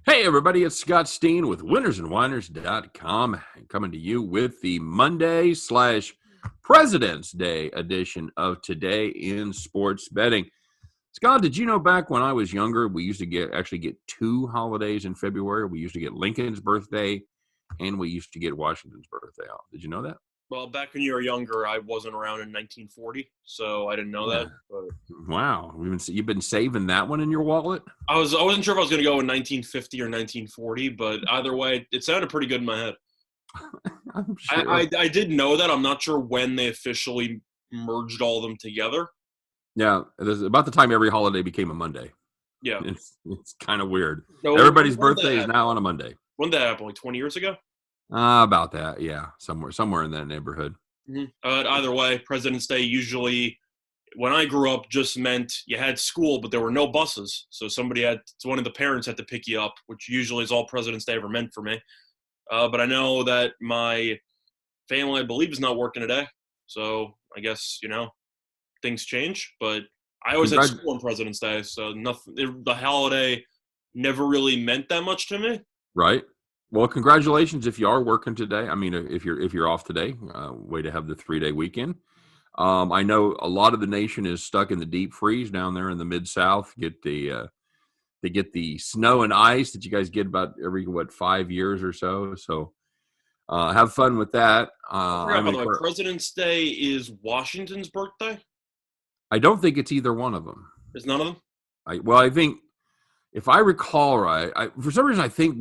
Hey, everybody, it's Scott Steen with winnersandwhiners.com coming to you with the Monday / President's Day edition of Today in Sports Betting. Scott, did you know back when I was younger, we used to actually get two holidays in February? We used to get Lincoln's birthday and we used to get Washington's birthday off. Did you know that? Well, back when you were younger, I wasn't around in 1940, so I didn't know Yeah. that. But Wow. You've been saving that one in your wallet? I wasn't sure if I was going to go in 1950 or 1940, but either way, it sounded pretty good in my head. I'm I, sure. I, I did know that. I'm not sure when they officially merged all of them together. Yeah, it is about the time every holiday became a Monday. Yeah. It's kind of weird. No, Everybody's when did that birthday is happen? now on a Monday. When did that happen? Like 20 years ago? About that, yeah, somewhere in that neighborhood. Either way, President's Day usually, when I grew up, just meant you had school, but there were no buses. So one of the parents had to pick you up, which usually is all President's Day ever meant for me. But I know that my family, I believe, is not working today. So I guess, things change. But I always had Congrat- school on President's Day. So the holiday never really meant that much to me. right? Well, congratulations if you are working today. I mean, if you're off today, way to have the 3-day weekend. I know a lot of the nation is stuck in the deep freeze down there in the Mid-South. They get the snow and ice that you guys get about every 5 years or so. So have fun with that. I forgot, by the way, President's Day is Washington's birthday. I don't think it's either one of them. There's none of them? I think if I recall right, for some reason I think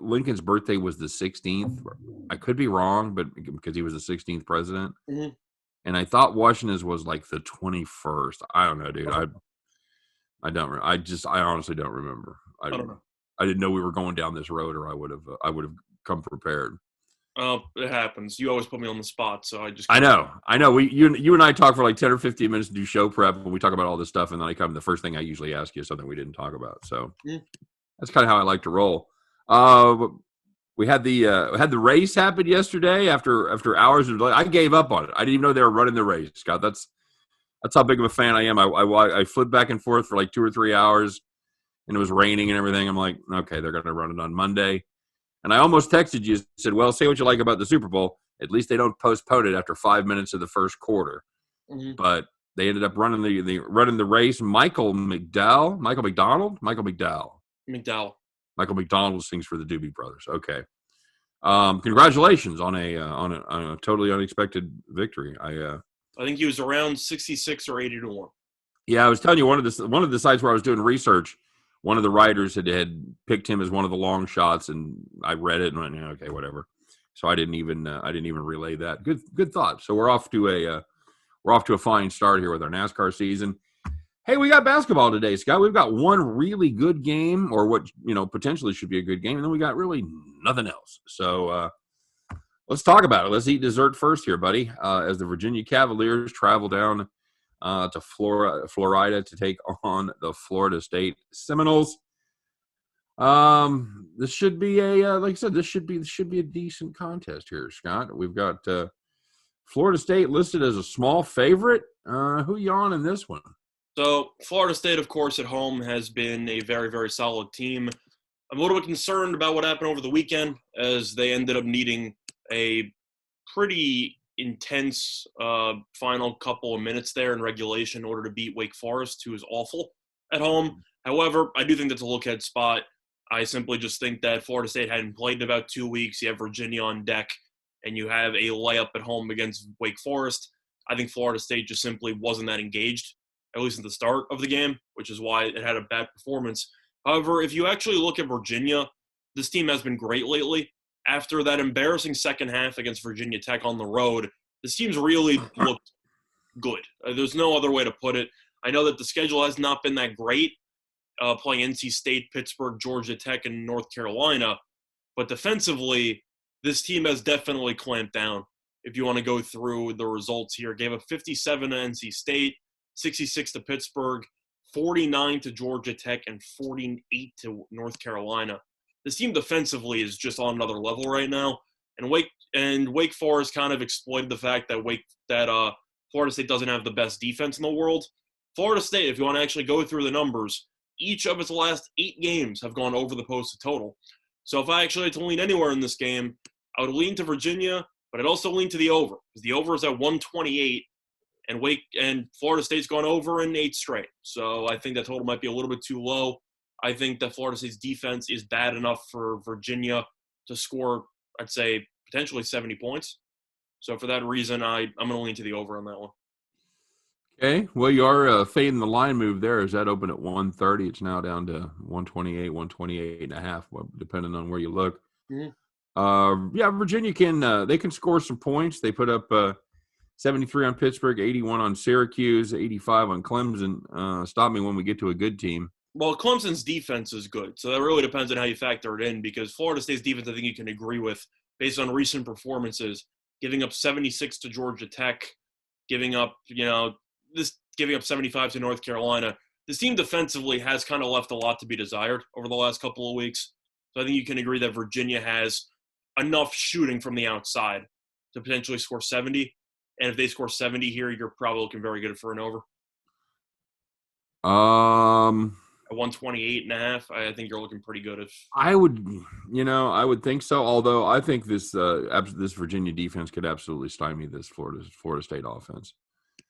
Lincoln's birthday was the 16th. I could be wrong, but because he was the 16th president, Mm-hmm. and I thought Washington's was like the 21st. I don't know, dude. I don't. I honestly don't remember. I don't know. I didn't know we were going down this road, or I would have come prepared. Oh, it happens. You always put me on the spot, so I just. I know. You and I talk for like 10 or 15 minutes to do show prep, and we talk about all this stuff, and then the first thing I usually ask you is something we didn't talk about. So that's kind of how I like to roll. We had the race happen yesterday after hours of delay. I gave up on it. I didn't even know they were running the race, Scott. That's how big of a fan I am. I flipped back and forth for like 2 or 3 hours, and it was raining and everything. I'm like, okay, they're going to run it on Monday. And I almost texted you and said, well, say what you like about the Super Bowl. At least they don't postpone it after 5 minutes of the first quarter. Mm-hmm. But they ended up running the race. Michael McDowell sings for the Doobie Brothers. Okay. Congratulations on a totally unexpected victory. I think he was around 66 or 80 to 1. Yeah, I was telling you one of the sites where I was doing research, one of the writers had picked him as one of the long shots, and I read it and went, okay, whatever. So I didn't even relay that. Good thought. So we're off to a fine start here with our NASCAR season. Hey, we got basketball today, Scott. We've got one really good game, or what potentially should be a good game, and then we got really nothing else. So let's talk about it. Let's eat dessert first here, buddy. As the Virginia Cavaliers travel down to Florida to take on the Florida State Seminoles. This should be like I said, this should be a decent contest here, Scott. We've got Florida State listed as a small favorite. Who you on in this one? So Florida State, of course, at home has been a very, very solid team. I'm a little bit concerned about what happened over the weekend, as they ended up needing a pretty intense final couple of minutes there in regulation in order to beat Wake Forest, who is awful at home. However, I do think that's a look-ahead spot. I simply just think that Florida State hadn't played in about 2 weeks. You have Virginia on deck, and you have a layup at home against Wake Forest. I think Florida State just simply wasn't that engaged, at least at the start of the game, which is why it had a bad performance. However, if you actually look at Virginia, this team has been great lately. After that embarrassing second half against Virginia Tech on the road, this team's really looked good. There's no other way to put it. I know that the schedule has not been that great, playing NC State, Pittsburgh, Georgia Tech, and North Carolina. But defensively, this team has definitely clamped down. If you want to go through the results here, gave up 57 to NC State, 66 to Pittsburgh, 49 to Georgia Tech, and 48 to North Carolina. This team defensively is just on another level right now. And Wake Forest kind of exploited the fact that Florida State doesn't have the best defense in the world. Florida State, if you want to actually go through the numbers, each of its last 8 games have gone over the posted total. So if I actually had to lean anywhere in this game, I would lean to Virginia, but I'd also lean to the over, because the over is at 128, and Florida State's gone over in 8 straight. So I think that total might be a little bit too low. I think that Florida State's defense is bad enough for Virginia to score, I'd say, potentially 70 points. So for that reason, I'm going to lean to the over on that one. Okay. Well, you are fading the line move there. Is that open at 130? It's now down to 128, 128 and a half, depending on where you look. Mm-hmm. Yeah, Virginia they can score some points. They put up 73 on Pittsburgh, 81 on Syracuse, 85 on Clemson. Stop me when we get to a good team. Well, Clemson's defense is good, so that really depends on how you factor it in, because Florida State's defense, I think you can agree with, based on recent performances, giving up 76 to Georgia Tech, giving up 75 to North Carolina. This team defensively has kind of left a lot to be desired over the last couple of weeks. So I think you can agree that Virginia has enough shooting from the outside to potentially score 70. And if they score 70 here, you're probably looking very good for an over. At 128.5, I think you're looking pretty good. I would think so. Although I think this Virginia defense could absolutely stymie this Florida State offense.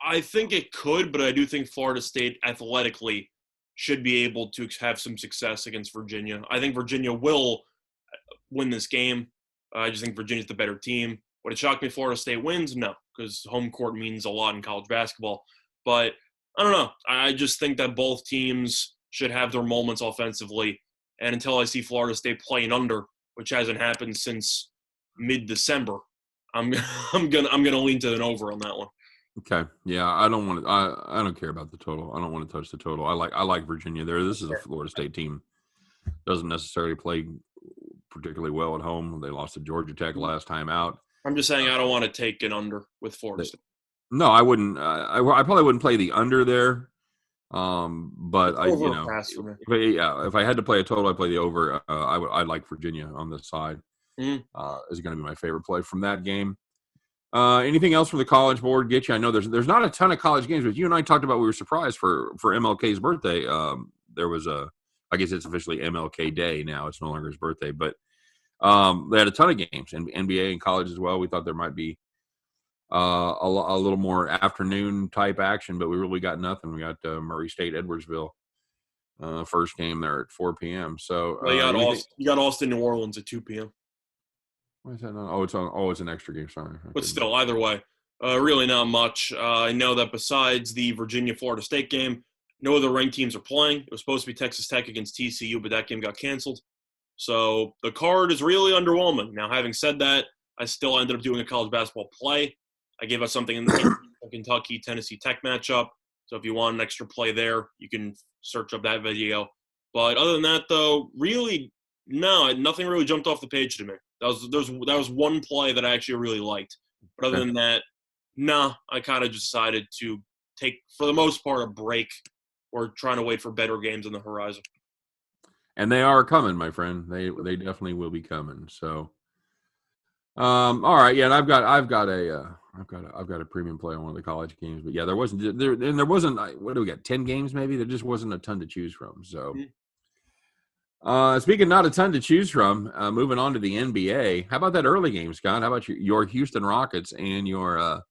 I think it could, but I do think Florida State athletically should be able to have some success against Virginia. I think Virginia will win this game. I just think Virginia's the better team. Would it shock me if Florida State wins? No, because home court means a lot in college basketball. But I don't know. I just think that both teams should have their moments offensively. And until I see Florida State playing under, which hasn't happened since mid-December, I'm gonna lean to an over on that one. Okay. Yeah, I don't care about the total. I don't want to touch the total. I like Virginia there. This is a Florida State team. Doesn't necessarily play particularly well at home. They lost to Georgia Tech last time out. I'm just saying I don't want to take an under with Florida State. No, I wouldn't. I probably wouldn't play the under there. But if I had to play a total, I'd play the over. I'd like Virginia on this side. Is going to be my favorite play from that game. Anything else from the College Board get you? I know there's not a ton of college games, but you and I talked about we were surprised for MLK's birthday. There was I guess it's officially MLK Day now. It's no longer his birthday, but they had a ton of games, and NBA and college as well. We thought there might be a little more afternoon type action, but we really got nothing. We got Murray State, Edwardsville, first game there at 4 p.m. So you got Austin, New Orleans at 2 p.m. Why is that not? It's an extra game. Sorry, but still, either way, really not much. I know that besides the Virginia-Florida State game, no other ranked teams are playing. It was supposed to be Texas Tech against TCU, but that game got canceled. So the card is really underwhelming. Now, having said that, I still ended up doing a college basketball play. I gave us something in the Kentucky-Tennessee Tech matchup. So if you want an extra play there, you can search up that video. But other than that, though, really, no, nothing really jumped off the page to me. That was one play that I actually really liked. But other than that, no, I kind of just decided to take, for the most part, a break. We're trying to wait for better games on the horizon. And they are coming, my friend. They definitely will be coming. So, all right, yeah. And I've got a premium play on one of the college games, but yeah, there wasn't. What do we got? 10 games maybe. There just wasn't a ton to choose from. So, speaking not a ton to choose from, moving on to the NBA. How about that early game, Scott? How about your Houston Rockets and your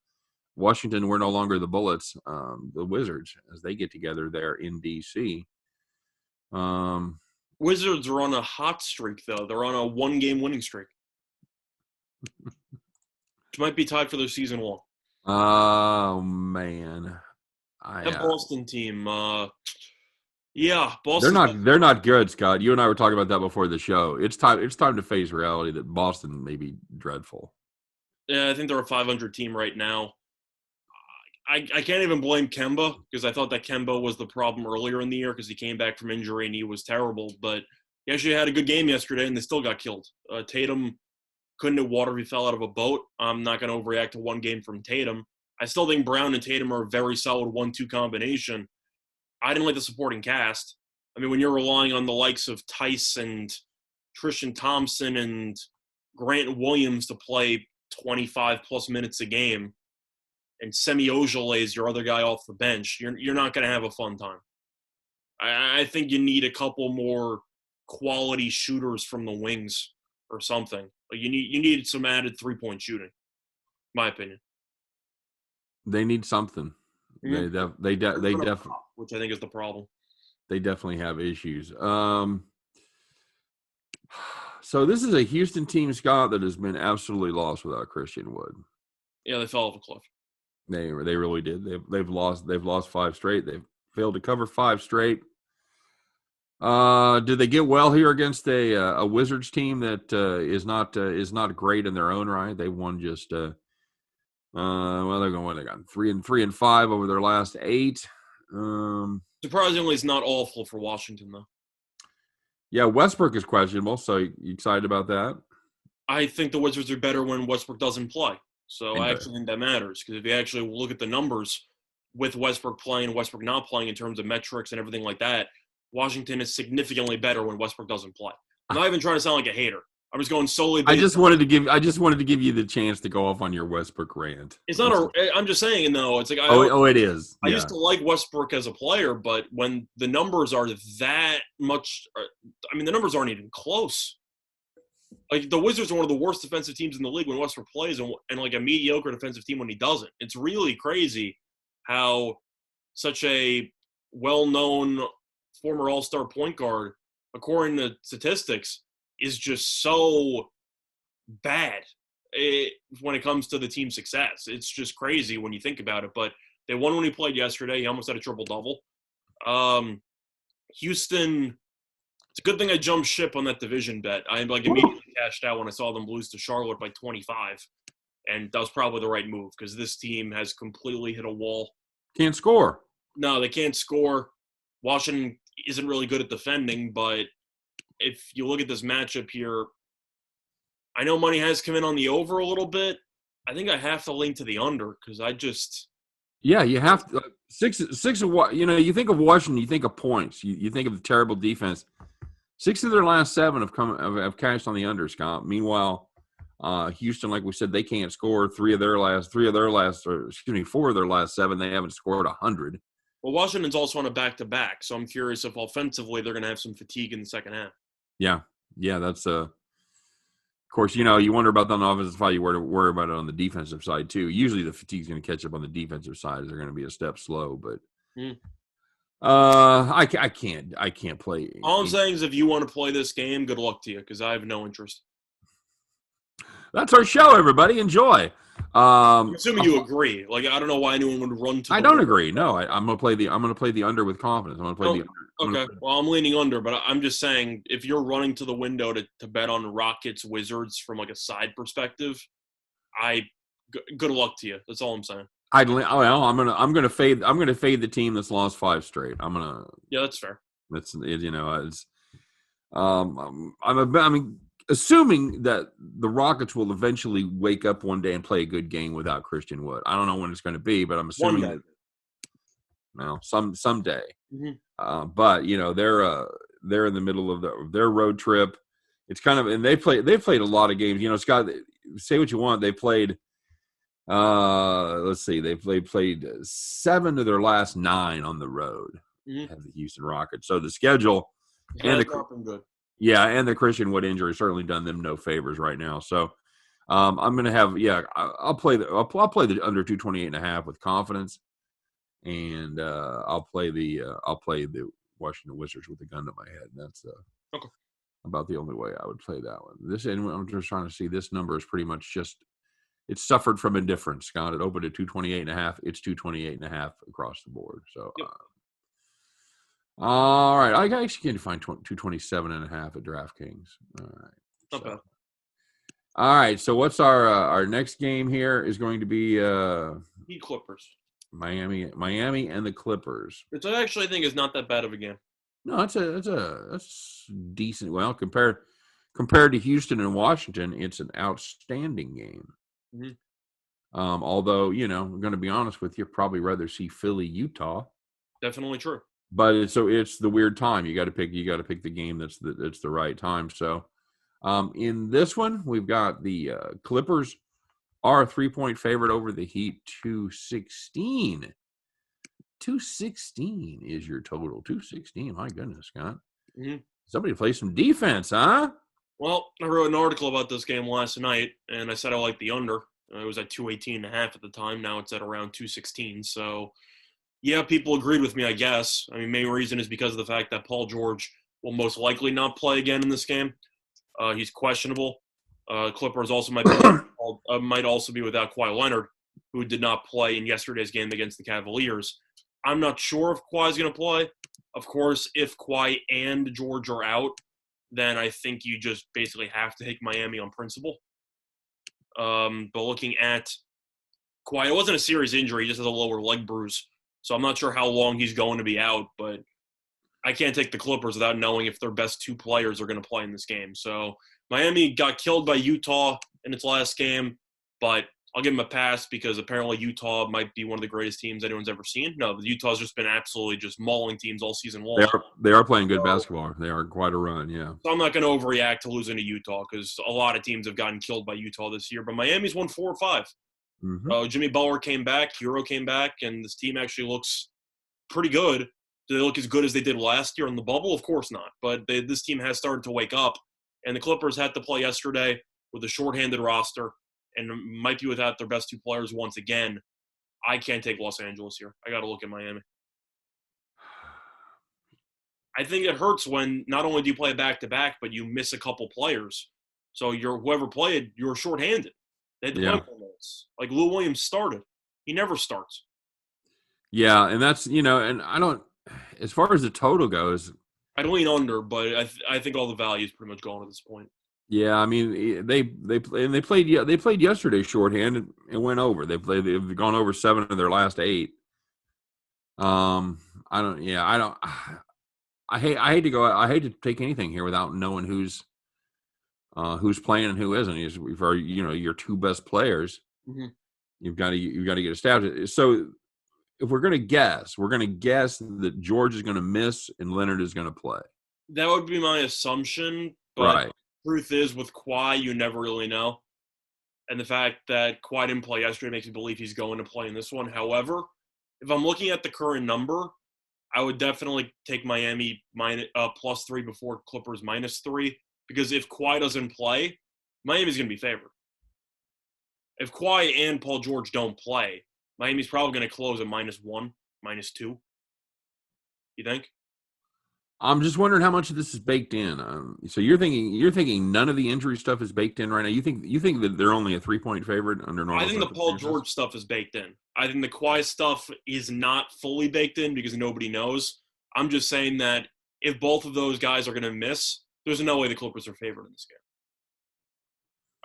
Washington? We're no longer the Bullets, the Wizards, as they get together there in DC. Wizards are on a hot streak, though. They're on a 1-game winning streak, which might be tied for their season long. Oh man, that Boston team. Yeah, Boston. They're not good, Scott. You and I were talking about that before the show. It's time to face reality that Boston may be dreadful. Yeah, I think they're a 500 team right now. I can't even blame Kemba, because I thought that Kemba was the problem earlier in the year because he came back from injury and he was terrible. But he actually had a good game yesterday and they still got killed. Tatum couldn't hit water if he fell out of a boat. I'm not going to overreact to one game from Tatum. I still think Brown and Tatum are a very solid 1-2 combination. I didn't like the supporting cast. I mean, when you're relying on the likes of Tice and Tristan Thompson and Grant Williams to play 25-plus minutes a game, and Semi Ojeleye is your other guy off the bench, you're not going to have a fun time. I think you need a couple more quality shooters from the wings or something. Like you need some added 3-point shooting, my opinion. They need something. Mm-hmm. They definitely, which I think is the problem. They definitely have issues. So this is a Houston team, Scott, that has been absolutely lost without Christian Wood. Yeah, they fell off a cliff. They really did. They've lost 5 straight. They've failed to cover 5 straight. Did they get well here against a Wizards team that is not great in their own right? They won just well, they're going. They got 3 and 5 over their last 8. Surprisingly, it's not awful for Washington though. Yeah, Westbrook is questionable. So you excited about that? I think the Wizards are better when Westbrook doesn't play. So I actually think that matters because if you actually look at the numbers with Westbrook playing and Westbrook not playing in terms of metrics and everything like that, Washington is significantly better when Westbrook doesn't play. I'm not even trying to sound like a hater. I'm just going solely. I just wanted to give you the chance to go off on your Westbrook rant. It's not I'm just saying though. It's like it is. I used to like Westbrook as a player, but when the numbers are that much, I mean, the numbers aren't even close. Like the Wizards are one of the worst defensive teams in the league when Westbrook plays, and like a mediocre defensive team when he doesn't. It's really crazy how such a well-known former All-Star point guard, according to statistics, is just so bad when it comes to the team's success. It's just crazy when you think about it. But they won when he played yesterday. He almost had a triple-double. Houston, it's a good thing I jumped ship on that division bet. I immediately cashed out when I saw them lose to Charlotte by 25. And that was probably the right move because this team has completely hit a wall. Can't score. No, they can't score. Washington isn't really good at defending, but if you look at this matchup here, I know money has come in on the over a little bit. I think I have to lean to the under because I just – yeah, you have to six of what you think of Washington, you think of points. You think of the terrible defense. 6 of their last 7 have cashed on the under, Scott. Meanwhile, Houston, like we said, they can't score. 4 of their last 7, they haven't scored 100. Well, Washington's also on a back-to-back, so I'm curious if offensively they're going to have some fatigue in the second half. Yeah, that's of course, you wonder about that on the offensive side. You worry about it on the defensive side too. Usually, the fatigue's going to catch up on the defensive side. They're going to be a step slow, but I can't play. All I'm saying is, if you want to play this game, good luck to you because I have no interest. That's our show, everybody. Enjoy. I'm assuming you agree. Like I don't know why anyone would run to. I don't agree. No, I'm gonna play the under with confidence. I'm gonna play the under. Okay. Well, I'm leaning under, but I'm just saying if you're running to the window to bet on Rockets Wizards from like a side perspective, good luck to you. That's all I'm saying. I'm gonna fade the team that's lost 5 straight. Yeah, that's fair. That's I'm assuming that the Rockets will eventually wake up one day and play a good game without Christian Wood. I don't know when it's going to be, but I'm assuming that. Well, someday. Mm-hmm. But they're in the middle of their road trip. It's kind of, and they've played a lot of games. Scott, say what you want. They played. Let's see. They played 7 of their last 9 on the road. Mm-hmm. Have the Houston Rockets. So the schedule and the Christian Wood injury certainly done them no favors right now. So I'm going to have I'll play the under 228.5 with confidence, and I'll play the Washington Wizards with a gun to my head. That's okay. About the only way I would play that one. I'm just trying to see. This number is pretty much just. It's suffered from indifference, Scott. It opened at 228.5. It's 228.5 across the board. So, yep. All right. I actually can't find 227.5 at DraftKings. All right. Not bad. All right. So what's our next game here is going to be Heat Clippers. Miami and the Clippers. Which I actually think is not that bad of a game. No, that's decent. Well, compared to Houston and Washington, it's an outstanding game. Mm-hmm. Although, I'm going to be honest with you, probably rather see Philly, Utah. Definitely true. But it's the weird time. You got to pick the game that's the right time. So, in this one, we've got the Clippers are a 3-point favorite over the Heat, 216. 216 is your total. 216. My goodness, Scott. Mm-hmm. Somebody play some defense, huh? Well, I wrote an article about this game last night, and I said I liked the under. It was at 218.5 at the time. Now it's at around 216. So, yeah, people agreed with me, I guess. I mean, main reason is because of the fact that Paul George will most likely not play again in this game. He's questionable. Clippers also might also be without Kawhi Leonard, who did not play in yesterday's game against the Cavaliers. I'm not sure if Kawhi's going to play. Of course, if Kawhi and George are out, then I think you just basically have to take Miami on principle. But looking at Kawhi, it wasn't a serious injury. He just has a lower leg bruise. So I'm not sure how long he's going to be out, but I can't take the Clippers without knowing if their best two players are going to play in this game. So Miami got killed by Utah in its last game, but I'll give them a pass because apparently Utah might be one of the greatest teams anyone's ever seen. No, Utah's just been absolutely just mauling teams all season long. They are playing good basketball. They are quite a run, yeah. So I'm not going to overreact to losing to Utah because a lot of teams have gotten killed by Utah this year. But Miami's won 4 or 5. Mm-hmm. Jimmy Butler came back, Hero came back, and this team actually looks pretty good. Do they look as good as they did last year in the bubble? Of course not. But this team has started to wake up. And the Clippers had to play yesterday with a shorthanded roster and might be without their best two players once again. I can't take Los Angeles here. I got to look at Miami. I think it hurts when not only do you play back-to-back, but you miss a couple players. So whoever played, you're shorthanded. They had to play 4 minutes. Like Lou Williams started. He never starts. Yeah, and that's, and I don't – as far as the total goes – I'd lean under, but I think all the value is pretty much gone at this point. Yeah, I mean they played yesterday shorthanded and went over. They've gone over 7 of their last 8. I hate to take anything here without knowing who's playing and who isn't. For your 2 best players, mm-hmm. you've got to get established. So if we're going to guess that George is going to miss and Leonard is going to play. That would be my assumption, but right. Truth is, with Kawhi, you never really know. And the fact that Kawhi didn't play yesterday makes me believe he's going to play in this one. However, if I'm looking at the current number, I would definitely take Miami +3 before Clippers -3, because if Kawhi doesn't play, Miami's going to be favored. If Kawhi and Paul George don't play, Miami's probably going to close at -1, -2. You think? I'm just wondering how much of this is baked in. So you're thinking none of the injury stuff is baked in right now. You think that they're only a 3-point favorite under normal? I think the Paul George stuff is baked in. I think the Kawhi stuff is not fully baked in because nobody knows. I'm just saying that if both of those guys are going to miss, there's no way the Clippers are favored in this game.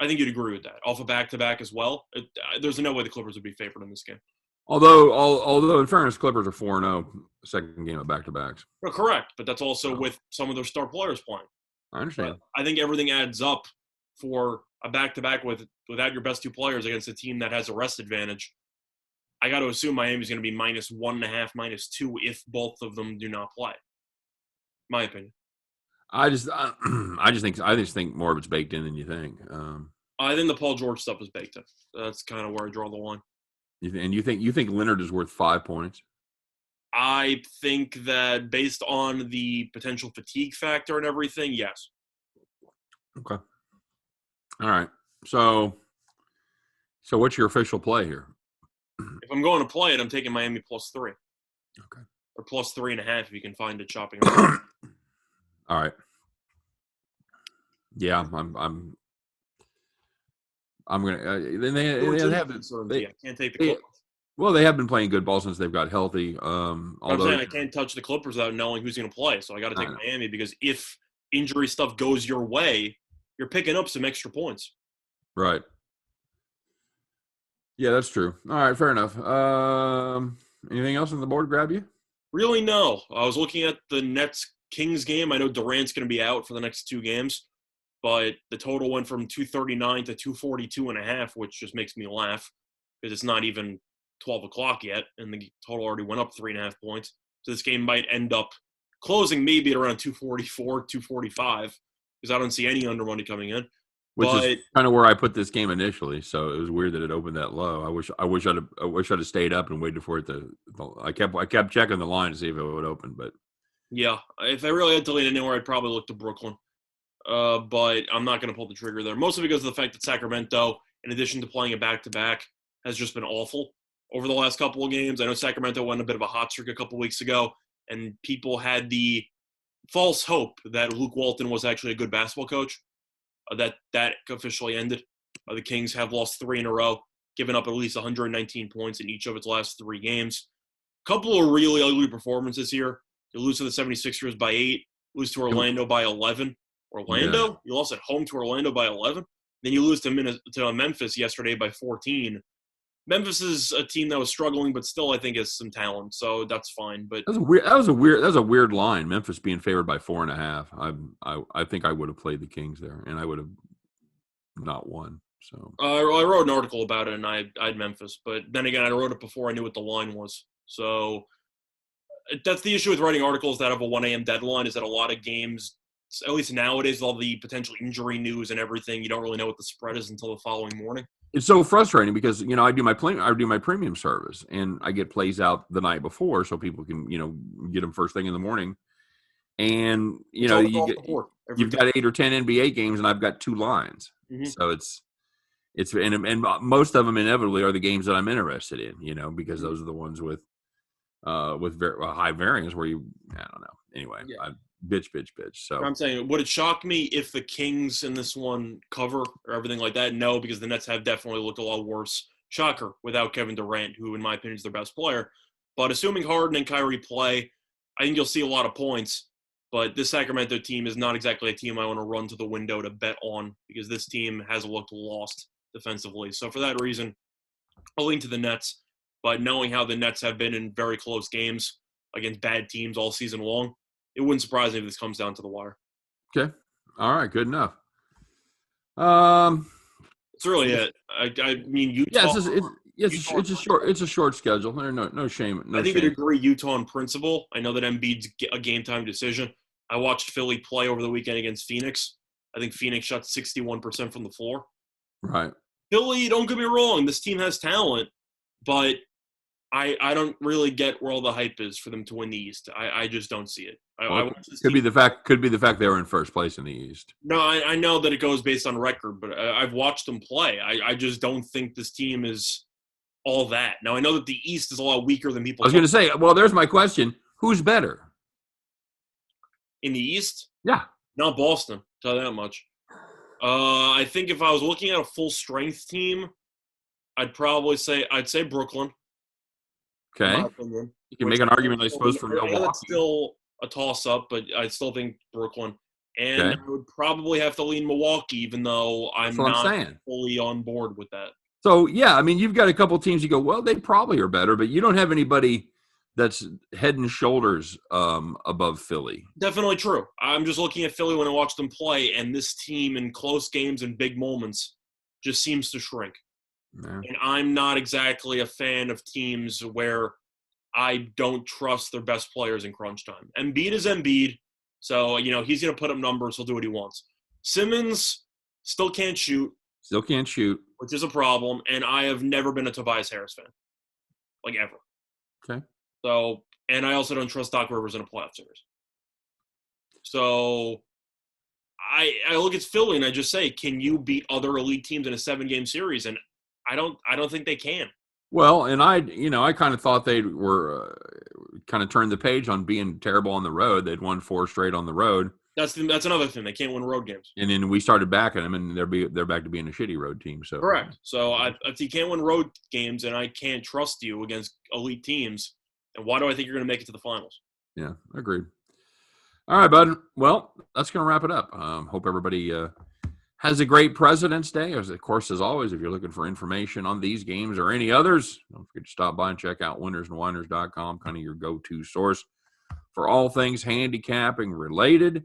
I think you'd agree with that. Off a back-to-back as well, there's no way the Clippers would be favored in this game. Although in fairness, Clippers are 4-0 second game of back-to-backs. No, correct, but that's also with some of their star players playing. I understand. But I think everything adds up for a back-to-back without your best 2 players against a team that has a rest advantage. I got to assume Miami's going to be -1.5, -2 if both of them do not play. My opinion. I just think more of it's baked in than you think. I think the Paul George stuff is baked in. That's kind of where I draw the line. You think Leonard is worth 5 points? I think that based on the potential fatigue factor and everything, yes. Okay. All right. So what's your official play here? If I'm going to play it, I'm taking Miami +3. Okay. Or +3.5 if you can find it shopping. All right. Yeah, I'm gonna. They can't take the Clippers. Well, they have been playing good ball since they've got healthy. I'm saying I can't touch the Clippers without knowing who's going to play, so I got to take Miami because if injury stuff goes your way, you're picking up some extra points. Right. Yeah, that's true. All right, fair enough. Anything else on the board grab you? Really, no. I was looking at the Nets-Kings game. I know Durant's going to be out for the next 2 games, but the total went from 239 to 242.5, which just makes me laugh because it's not even 12 o'clock yet, and the total already went up 3.5 points. So this game might end up closing maybe at around 244, 245, because I don't see any under money coming in. which is But kind of where I put this game initially. So it was weird that it opened that low. I wish I'd have stayed up and waited for it to. I kept checking the line to see if it would open, but yeah, if I really had to lean anywhere, I'd probably look to Brooklyn. But I'm not going to pull the trigger there, mostly because of the fact that Sacramento, in addition to playing a back-to-back, has just been awful over the last couple of games. I know Sacramento went a bit of a hot streak a couple of weeks ago, and people had the false hope that Luke Walton was actually a good basketball coach. That officially ended. The Kings have lost 3 in a row, given up at least 119 points in each of its last 3 games. A couple of really ugly performances here. You lose to the 76ers by 8, lose to Orlando by 11. Orlando? Yeah. You lost at home to Orlando by 11? Then you lose to Memphis yesterday by 14. Memphis is a team that was struggling, but still I think has some talent, so that's fine. But that was a weird line. Memphis being favored by 4.5. I think I would have played the Kings there, and I would have not won. So I wrote an article about it, and I had Memphis. But then again, I wrote it before I knew what the line was. So that's the issue with writing articles that have a 1 a.m. deadline, is that a lot of games, at least nowadays, with all the potential injury news and everything, you don't really know what the spread is until the following morning. it's so frustrating because I do my premium service, and I get plays out the night before so people can get them first thing in the morning. And you've got 8 or 10 NBA games, and I've got 2 lines. Mm-hmm. So and most of them inevitably are the games that I'm interested in, because those are the ones with high variance where I don't know. Anyway, yeah. Bitch. So I'm saying, would it shock me if the Kings in this one cover or everything like that? No, because the Nets have definitely looked a lot worse. Shocker, without Kevin Durant, who in my opinion is their best player. But assuming Harden and Kyrie play, I think you'll see a lot of points. But this Sacramento team is not exactly a team I want to run to the window to bet on, because this team has looked lost defensively. So for that reason, I'll lean to the Nets. But knowing how the Nets have been in very close games against bad teams all season long, it wouldn't surprise me if this comes down to the wire. Okay. All right. Good enough. It's really it. I mean, Utah. Yeah, it's a short schedule. There's no shame. I think I'd agree. Utah in principle. I know that Embiid's a game time decision. I watched Philly play over the weekend against Phoenix. I think Phoenix shot 61% from the floor. Right. Philly, don't get me wrong, this team has talent, but I don't really get where all the hype is for them to win the East. I just don't see it. Could be the fact they were in first place in the East. No, I know that it goes based on record, but I've watched them play. I just don't think this team is all that. Now, I know that the East is a lot weaker than people. I was going to say, well, there's my question. Who's better? In the East? Yeah. Not Boston, I'll tell you that much. I think if I was looking at a full-strength team, I'd say Brooklyn. Okay. You can make an argument, I suppose, for Milwaukee. That's still a toss-up, but I still think Brooklyn. And I would probably have to lean Milwaukee, even though I'm not fully on board with that. So, yeah, I mean, you've got a couple teams you go, well, they probably are better, but you don't have anybody that's head and shoulders above Philly. Definitely true. I'm just looking at Philly when I watch them play, and this team in close games and big moments just seems to shrink. Yeah. And I'm not exactly a fan of teams where I don't trust their best players in crunch time. Embiid is Embiid, so, he's going to put up numbers. He'll do what he wants. Simmons still can't shoot. Which is a problem, and I have never been a Tobias Harris fan. Like, ever. Okay. So, and I also don't trust Doc Rivers in a playoff series. So, I look at Philly and I just say, can you beat other elite teams in a 7-game series? And I don't think they can. Well, and I kind of thought they were kind of turned the page on being terrible on the road. They'd won 4 straight on the road. That's another thing. They can't win road games. And then we started backing them, and they're back to being a shitty road team. So correct. So if you can't win road games, and I can't trust you against elite teams, then why do I think you're going to make it to the finals? Yeah, agreed. All right, bud. Well, that's going to wrap it up. Hope everybody has a great President's Day. As always, if you're looking for information on these games or any others, don't forget to stop by and check out winnersandwhiners.com, kind of your go-to source for all things handicapping related.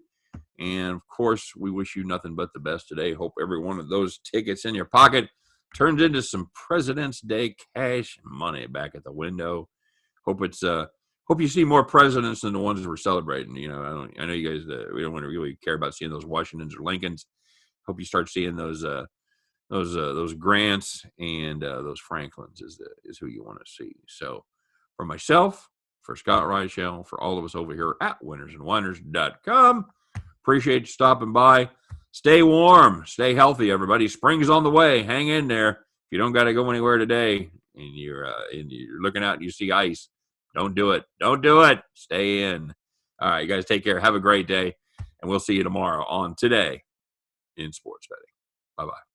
And, of course, we wish you nothing but the best today. Hope every one of those tickets in your pocket turns into some President's Day cash money back at the window. Hope you see more presidents than the ones we're celebrating. I know you guys we don't want to really care about seeing those Washingtons or Lincolns. hope you start seeing those Grants and those Franklins is who you want to see. So for myself, for Scott Reichel, for all of us over here at winnersandwhiners.com, appreciate you stopping by. Stay warm, stay healthy, everybody. Spring's on the way. Hang in there. If you don't got to go anywhere today and you're looking out and you see ice, don't do it. Don't do it. Stay in. All right, you guys take care. Have a great day, and we'll see you tomorrow on Today in Sports Betting. Bye-bye.